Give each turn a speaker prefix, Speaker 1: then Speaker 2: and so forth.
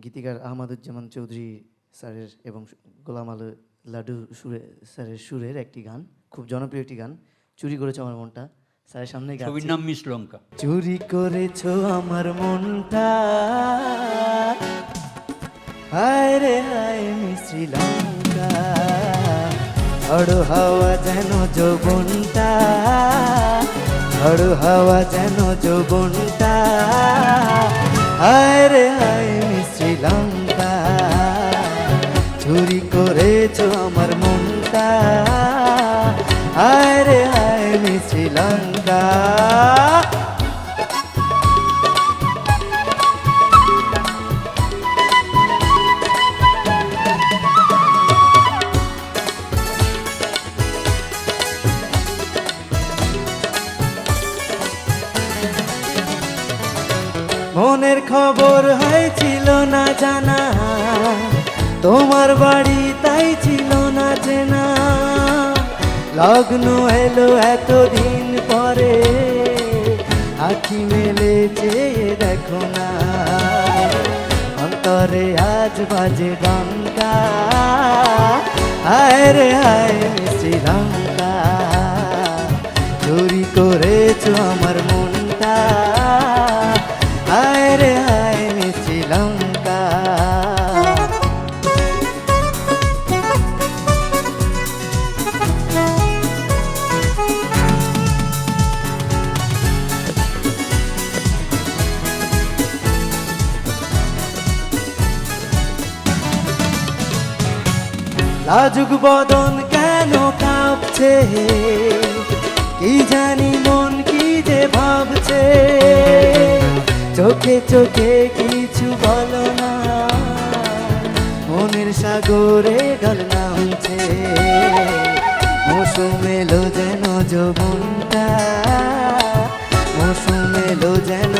Speaker 1: গীতিকার আহমদুজ্জামান চৌধুরী স্যারের এবং গোলাম আলু লাডু স্যারের সুরের একটি গান, খুব জনপ্রিয় একটি গান, চুরি করেছো আমার মনটা। স্যারের সামনে
Speaker 2: ছবির নাম মিস লঙ্কা।
Speaker 1: চুরি করেছো আমার মনটা, হায় রে হায় মিস শ্রীলঙ্কা, ঝড় হাওয়া যেন যৌবনটা, ঝড় হাওয়া যেন যৌবনটা, হায় রে হায় মিস শ্রীলঙ্কা, চুরি করেছো আমার মনটা, হায় রে হায় মিস শ্রীলঙ্কা। মনের খবর হয়েছিল না জানা, তোমার বাড়ি তাই ছিল না চেনা, লগ্ন এলো এতদিন পরে, আখি মেলে চেয়ে দেখো না, অন্তরে আজ বাজে ডঙ্কা, হায় রে হায় শ্রীলঙ্কা, চুরি করেছো আমার মনটা, হায় রে হায় শ্রীলঙ্কা। লাজুক বদন কেন কাঁপছে, কি জানি মন কি যে ভাবছে, চোখে চোখে কিছু বলো না, মনের সাগরে গল নামছে, মৌসুম এলো যেন যৌবনটা, মৌসুম এলো যেন